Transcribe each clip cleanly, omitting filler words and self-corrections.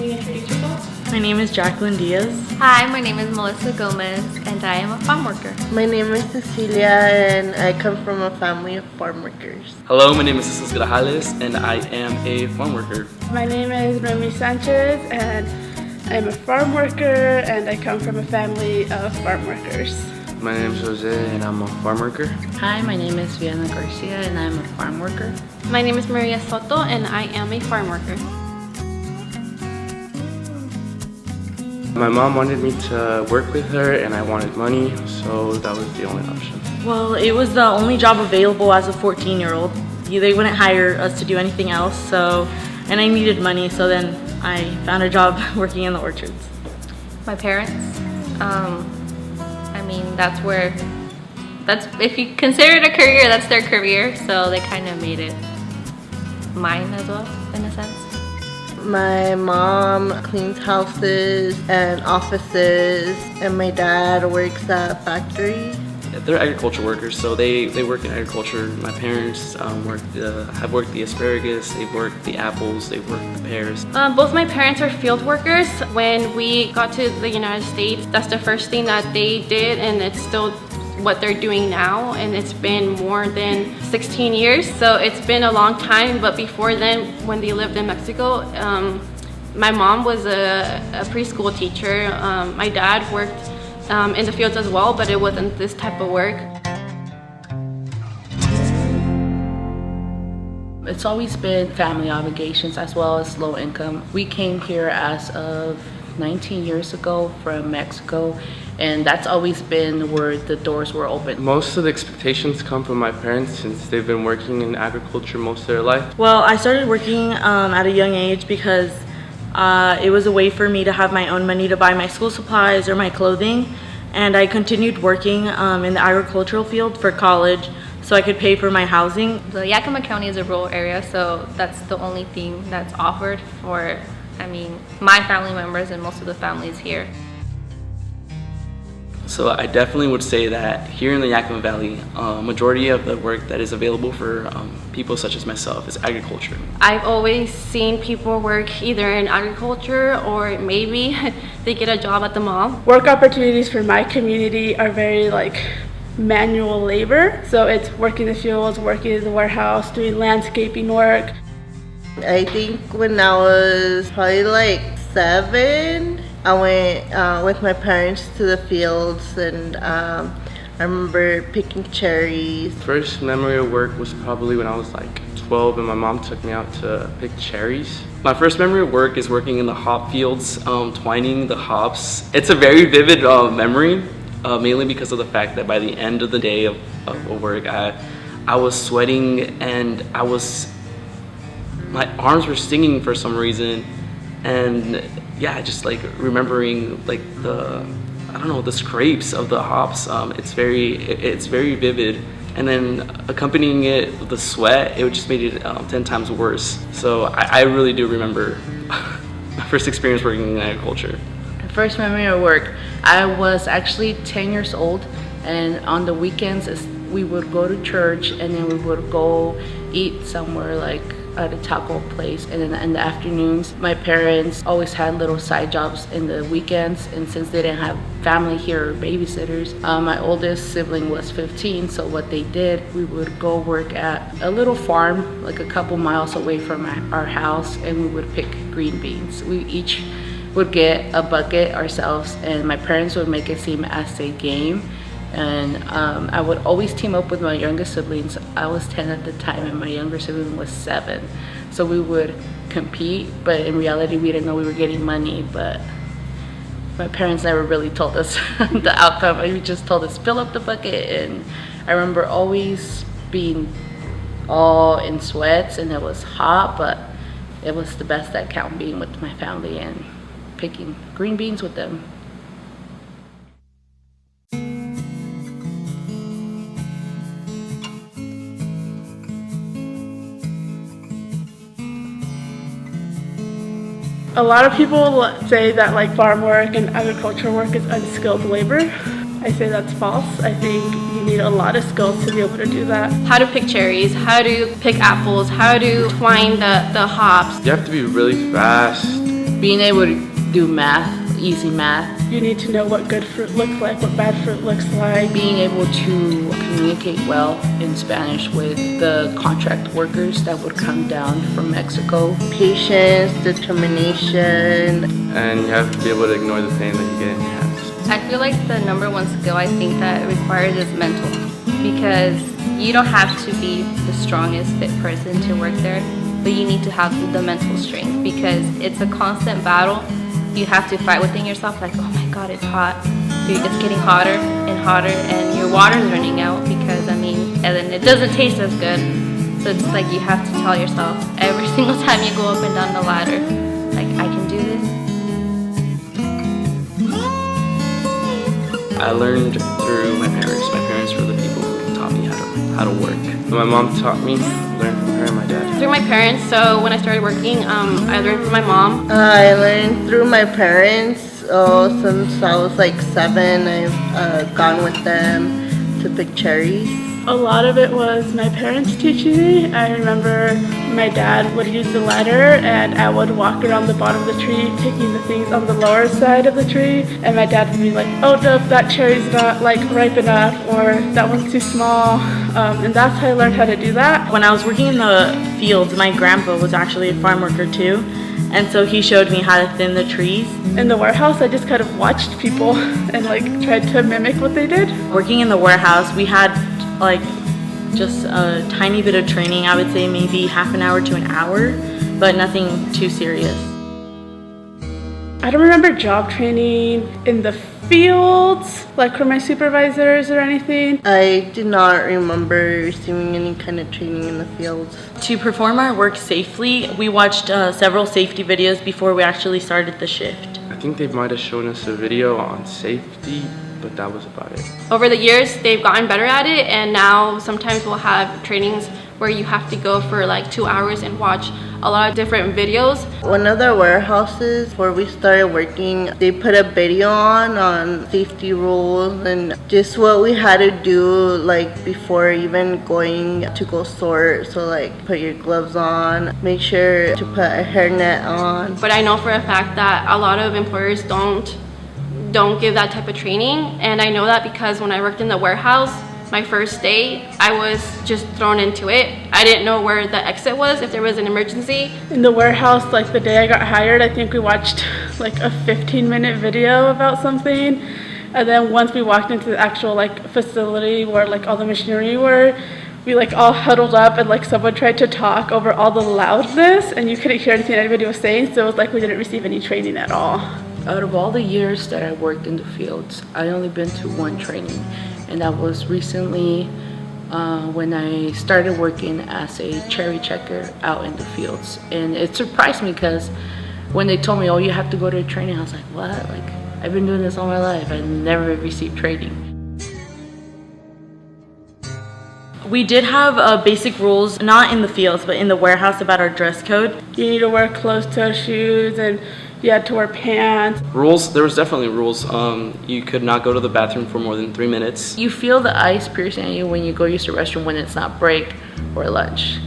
Can you introduce yourself? My name is Jacqueline Diaz. Hi, my name is Melissa Gomez, and I am a farm worker. My name is Cecilia, and I come from a family of farm workers. Hello, my name is Jesus Grajales, and I am a farm worker. My name is Remy Sanchez, and I'm a farm worker, and I come from a family of farm workers. My name is Jose, and I'm a farm worker. Hi, my name is Vienna Garcia, and I'm a farm worker. My name is Maria Soto, and I am a farm worker. My mom wanted me to work with her, and I wanted money, so that was the only option. Well, it was the only job available as a 14-year-old. They wouldn't hire us to do anything else, and I needed money, so then I found a job working in the orchards. My parents, that's if you consider it a career, that's their career, so they kind of made it mine as well, in a sense. My mom cleans houses and offices, and my dad works at a factory. They're agriculture workers, so they work in agriculture. My parents have worked the asparagus, they've worked the apples, they've worked the pears. Both my parents are field workers. When we got to the United States, that's the first thing that they did, and it's still what they're doing now, and it's been more than 16 years, so it's been a long time. But before then, when they lived in Mexico, my mom was a preschool teacher. My dad worked in the fields as well, but it wasn't this type of work. It's always been family obligations as well as low income. We came here as of 19 years ago from Mexico, and that's always been where the doors were open. Most of the expectations come from my parents since they've been working in agriculture most of their life. Well, I started working at a young age because it was a way for me to have my own money to buy my school supplies or my clothing, and I continued working in the agricultural field for college so I could pay for my housing. The Yakima County is a rural area, so that's the only thing that's offered for, my family members and most of the families here. So I definitely would say that here in the Yakima Valley, majority of the work that is available for people such as myself is agriculture. I've always seen people work either in agriculture or maybe they get a job at the mall. Work opportunities for my community are very manual labor. So it's working the fields, working in the warehouse, doing landscaping work. I think when I was probably 7, I went with my parents to the fields, and I remember picking cherries. First memory of work was probably when I was 12, and my mom took me out to pick cherries. My first memory of work is working in the hop fields, twining the hops. It's a very vivid memory, mainly because of the fact that by the end of the day of work, I was sweating, and my arms were stinging for some reason, and yeah, just remembering the scrapes of the hops. It's very vivid, and then accompanying it with the sweat, it just made it 10 times worse. So I really do remember my first experience working in agriculture. First memory of work, I was actually 10 years old, and on the weekends we would go to church, and then we would go eat somewhere at a taco place, and then in the afternoons my parents always had little side jobs in the weekends, and since they didn't have family here or babysitters, my oldest sibling was 15, so what they did, we would go work at a little farm a couple miles away from our house, and we would pick green beans. We each would get a bucket ourselves, and my parents would make it seem as a game. And I would always team up with my younger siblings. I was 10 at the time, and my younger sibling was 7. So we would compete, but in reality we didn't know we were getting money. But my parents never really told us the outcome. They just told us fill up the bucket, and I remember always being all in sweats, and it was hot, but it was the best that count, being with my family and picking green beans with them. A lot of people say that farm work and agricultural work is unskilled labor. I say that's false. I think you need a lot of skills to be able to do that. How to pick cherries, how to pick apples, how to twine the hops. You have to be really fast being able to do math, easy math, You need to know what good fruit looks like, what bad fruit looks like. being able to communicate well in Spanish with the contract workers that would come down from Mexico. Patience, determination. And you have to be able to ignore the pain that you get in your hands. I feel like the number one skill I think that it requires is mental, because you don't have to be the strongest fit person to work there, but you need to have the mental strength, because it's a constant battle. You have to fight within yourself, like, oh my god, it's hot. It's getting hotter and hotter, and your water's running out, because and then it doesn't taste as good. So it's like you have to tell yourself every single time you go up and down the ladder, like, I can do this. I learned through my parents. My parents were the people who taught me how to work. My mom taught me, learned from her and my dad. Through my parents, so when I started working, I learned from my mom. I learned through my parents. Since I was like 7, I've gone with them to pick cherries. A lot of it was my parents teaching me. I remember my dad would use the ladder and I would walk around the bottom of the tree picking the things on the lower side of the tree, and my dad would be like, oh no, that cherry's not like ripe enough, or that one's too small, and that's how I learned how to do that. When I was working in the fields, my grandpa was actually a farm worker too, and so he showed me how to thin the trees. In the warehouse, I just kind of watched people and like tried to mimic what they did. Working in the warehouse, we had like just a tiny bit of training. I would say maybe half an hour to an hour, but nothing too serious. I don't remember job training in the fields, like from my supervisors or anything. I do not remember receiving any kind of training in the fields. To perform our work safely, we watched several safety videos before we actually started the shift. I think they might have shown us a video on safety, but that was about it. Over the years, they've gotten better at it, and now sometimes we'll have trainings where you have to go for like 2 hours and watch a lot of different videos. One of the warehouses before we started working, they put a video on safety rules and just what we had to do like before even going to go sort. So like put your gloves on, make sure to put a hairnet on. But I know for a fact that a lot of employers don't give that type of training, and I know that because when I worked in the warehouse, my first day, I was just thrown into it. I didn't know where the exit was if there was an emergency. In the warehouse, like the day I got hired, I think we watched like a 15-minute video about something. And then once we walked into the actual like facility where like all the machinery were, we like all huddled up and like someone tried to talk over all the loudness and you couldn't hear anything anybody was saying. So it was like we didn't receive any training at all. Out of all the years that I worked in the fields, I only been to one training, and that was recently when I started working as a cherry checker out in the fields. And it surprised me because when they told me, oh, you have to go to a training, I was like, what? Like, I've been doing this all my life. I never received training. We did have basic rules, not in the fields, but in the warehouse about our dress code. You need to wear closed-toe shoes and you had to wear pants. Rules, there was definitely rules. You could not go to the bathroom for more than 3 minutes. You feel the ice piercing at you when you go use the restroom when it's not break or lunch,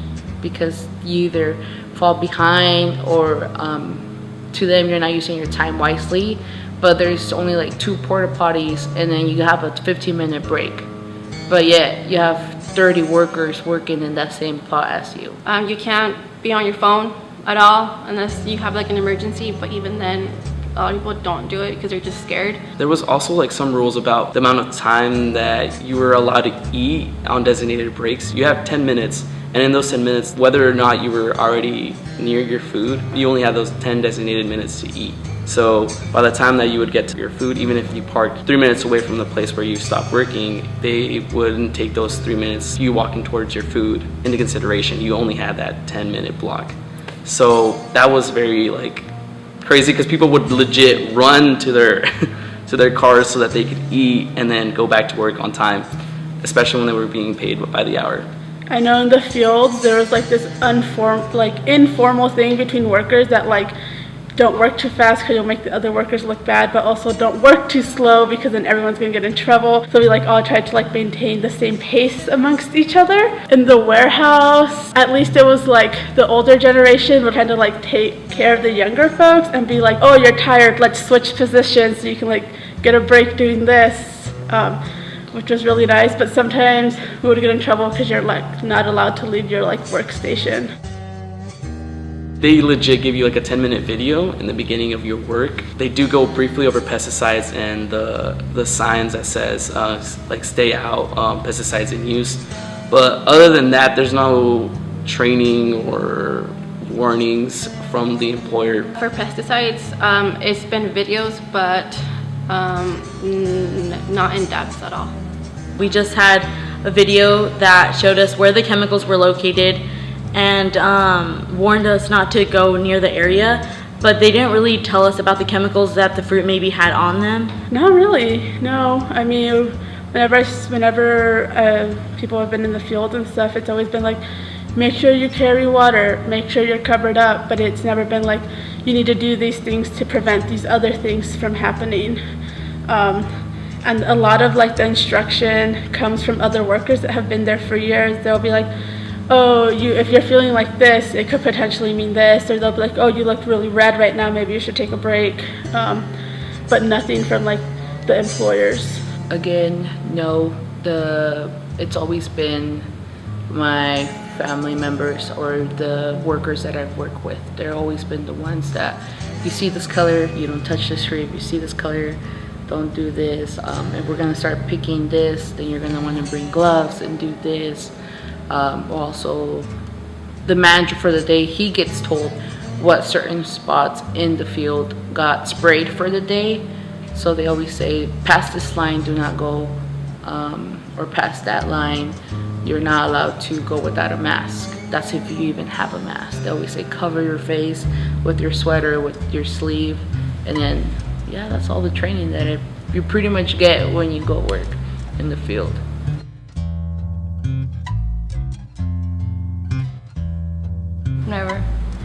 because you either fall behind or to them you're not using your time wisely, but there's only like 2 porta potties and then you have a 15-minute break. But yet you have 30 workers working in that same plot as you. You can't be on your phone at all unless you have like an emergency, but even then a lot of people don't do it because they're just scared. There was also like some rules about the amount of time that you were allowed to eat on designated breaks. You have 10 minutes, and in those 10 minutes, whether or not you were already near your food, you only had those 10 designated minutes to eat. So by the time that you would get to your food, even if you parked 3 minutes away from the place where you stopped working, they wouldn't take those 3 minutes you walking towards your food into consideration. You only had that 10-minute block. So that was very like crazy because people would legit run to their to their cars so that they could eat and then go back to work on time, especially when they were being paid by the hour. I know in the fields there was like this informal thing between workers that like don't work too fast because you'll make the other workers look bad, but also don't work too slow because then everyone's gonna get in trouble. So we like all tried to like maintain the same pace amongst each other. In the warehouse, at least it was like the older generation would kind of like take care of the younger folks and be like, oh, you're tired, let's switch positions so you can like get a break doing this, which was really nice. But sometimes we would get in trouble because you're like not allowed to leave your like workstation. They legit give you like a 10-minute video in the beginning of your work. They do go briefly over pesticides and the signs that says like stay out, pesticides in use. But other than that, there's no training or warnings from the employer. For pesticides, it's been videos, but not in depth at all. We just had a video that showed us where the chemicals were located and warned us not to go near the area, but they didn't really tell us about the chemicals that the fruit maybe had on them. Not really, no. I mean, whenever people have been in the field and stuff, it's always been like, make sure you carry water, make sure you're covered up, but it's never been like, you need to do these things to prevent these other things from happening. And a lot of like the instruction comes from other workers that have been there for years. They'll be like, oh, if you're feeling like this, it could potentially mean this, or they'll be like, oh, you look really red right now, maybe you should take a break. But nothing from like the employers. Again, no, it's always been my family members or the workers that I've worked with. They're always been the ones that, if you see this color, you don't touch this tree. If you see this color, don't do this. If we're gonna start picking this, then you're gonna wanna bring gloves and do this. Also, the manager for the day, he gets told what certain spots in the field got sprayed for the day. So they always say, past this line, do not go, or past that line, you're not allowed to go without a mask. That's if you even have a mask. They always say, cover your face with your sweater, with your sleeve, and then, yeah, that's all the training that you pretty much get when you go work in the field. Never.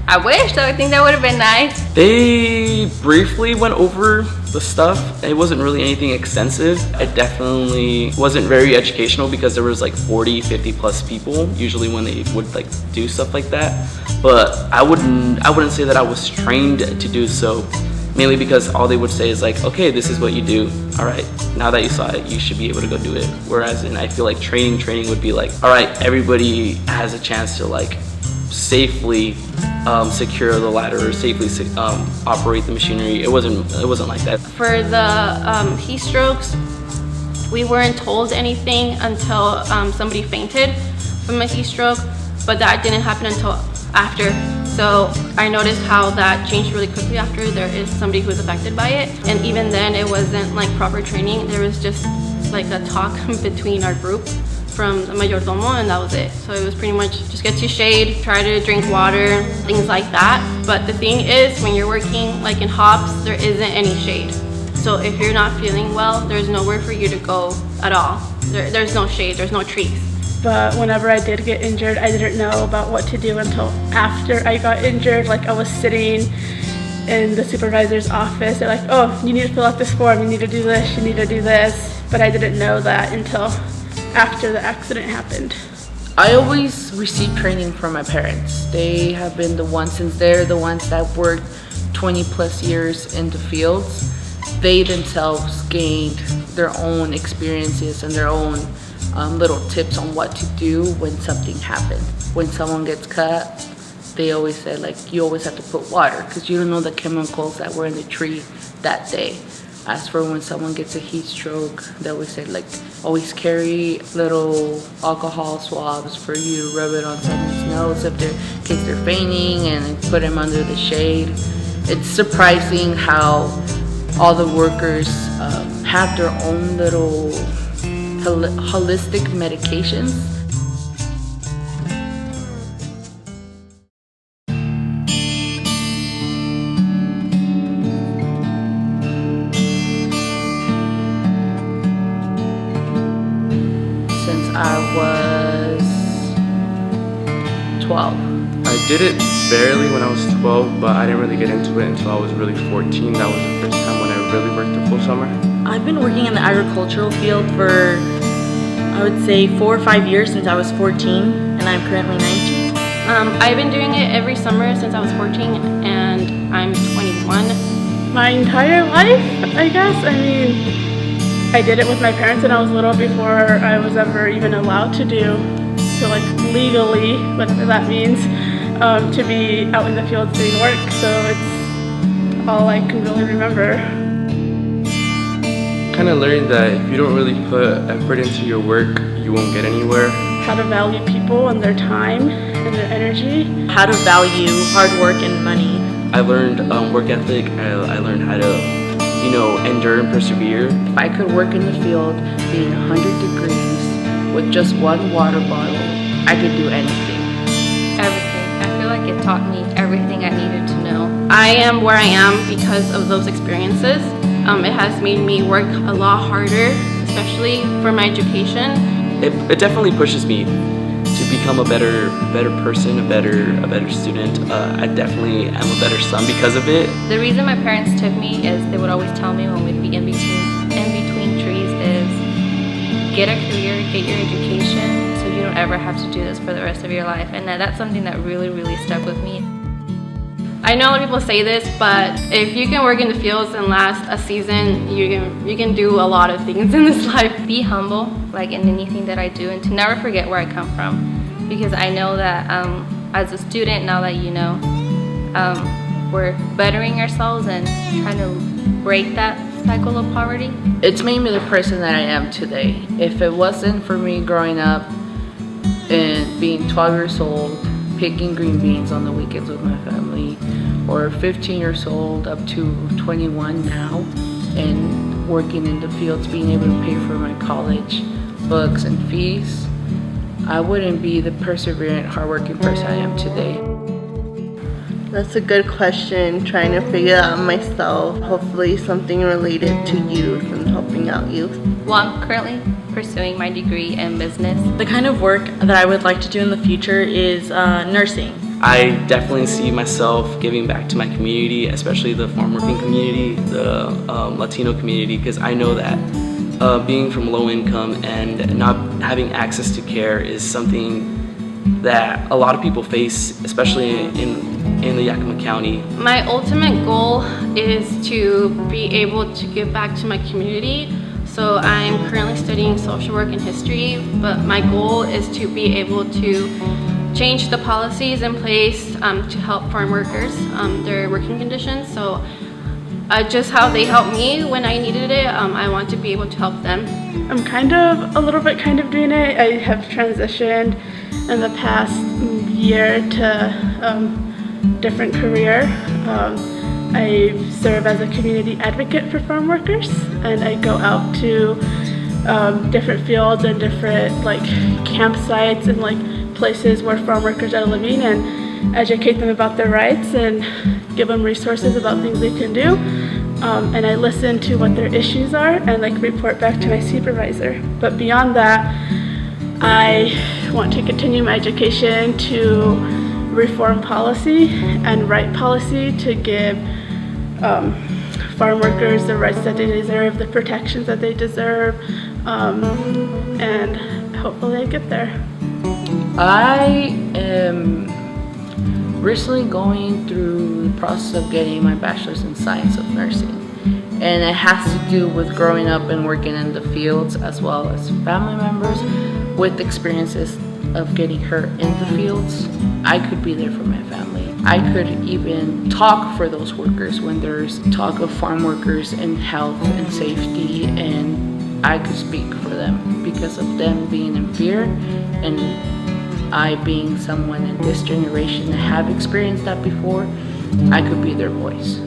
I wish, though. I think that would have been nice. They briefly went over the stuff. It wasn't really anything extensive. It definitely wasn't very educational because there was like 40, 50 plus people usually when they would like do stuff like that. But I wouldn't say that I was trained to do so, mainly because all they would say is like, okay, this is what you do. All right, now that you saw it, you should be able to go do it. Whereas I feel like training would be like, all right, everybody has a chance to like safely secure the ladder or safely operate the machinery. It wasn't like that. For the heat strokes, we weren't told anything until somebody fainted from a heat stroke, but that didn't happen until after. So I noticed how that changed really quickly after there is somebody who was affected by it. And even then, it wasn't like proper training. There was just like a talk between our group from the mayordomo, and that was it. So it was pretty much just get to shade, try to drink water, things like that. But the thing is, when you're working like in hops, there isn't any shade. So if you're not feeling well, there's nowhere for you to go at all. There's no shade, there's no trees. But whenever I did get injured, I didn't know about what to do until after I got injured. Like I was sitting in the supervisor's office. They're like, oh, you need to fill out this form, you need to do this, you need to do this. But I didn't know that until after the accident happened. I always receive training from my parents. They have been the ones, since they're the ones that worked 20 plus years in the fields, they themselves gained their own experiences and their own little tips on what to do when something happens. When someone gets cut, they always say like, you always have to put water because you don't know the chemicals that were in the tree that day. As for when someone gets a heat stroke, they always say like, always carry little alcohol swabs for you to rub it on someone's nose in case they're fainting, and put them under the shade. It's surprising how all the workers have their own little holistic medications. Since I was 12, I did it barely when I was 12, but I didn't really get into it until I was really 14. That was the first time when I really worked the full summer. I've been working in the agricultural field for, I would say, 4 or 5 years since I was 14, and I'm currently 19. I've been doing it every summer since I was 14, and I'm 21. My entire life, I guess. I mean, I did it with my parents when I was little before I was ever even allowed to do, so like legally, whatever that means, to be out in the fields doing work. So it's all I can really remember. Kind of learned that if you don't really put effort into your work, you won't get anywhere. How to value people and their time and their energy. How to value hard work and money. I learned work ethic. I learned how to, endure and persevere. If I could work in the field being 100 degrees with just one water bottle, I could do anything. Everything. I feel like it taught me everything I needed to know. I am where I am because of those experiences. It has made me work a lot harder, especially for my education. It definitely pushes me to become a better person, a better student. I definitely am a better son because of it. The reason my parents took me is they would always tell me when we'd be in between trees is get a career, get your education, so you don't ever have to do this for the rest of your life. And that's something that really, really stuck with me. I know a lot of people say this, but if you can work in the fields and last a season, you can do a lot of things in this life. Be humble, like in anything that I do, and to never forget where I come from, because I know that as a student, now that you know, we're bettering ourselves and trying to break that cycle of poverty. It's made me the person that I am today. If it wasn't for me growing up and being 12 years old, picking green beans on the weekends with my family, or 15 years old up to 21 now, and working in the fields, being able to pay for my college, books, and fees, I wouldn't be the perseverant, hardworking person I am today. That's a good question, trying to figure out myself. Hopefully something related to youth and helping out youth. Well, I'm currently pursuing my degree in business. The kind of work that I would like to do in the future is nursing. I definitely see myself giving back to my community, especially the farm working community, the Latino community, because I know that being from low income and not having access to care is something that a lot of people face, especially in the Yakima County. My ultimate goal is to be able to give back to my community. So I'm currently studying social work and history, but my goal is to be able to change the policies in place to help farm workers, their working conditions. So just how they helped me when I needed it, I want to be able to help them. I'm a little bit doing it. I have transitioned in the past year to different career. I serve as a community advocate for farm workers, and I go out to different fields and different campsites and places where farm workers are living and educate them about their rights and give them resources about things they can do. And I listen to what their issues are and report back to my supervisor. But beyond that, I want to continue my education to reform policy and write policy to give farm workers the rights that they deserve, the protections that they deserve, and hopefully I get there. I am recently going through the process of getting my bachelor's in science of nursing, and it has to do with growing up and working in the fields as well as family members with experiences of getting hurt in the fields. I could be there for my family. I could even talk for those workers when there's talk of farm workers and health and safety, and I could speak for them because of them being in fear and I being someone in this generation that have experienced that before. I could be their voice.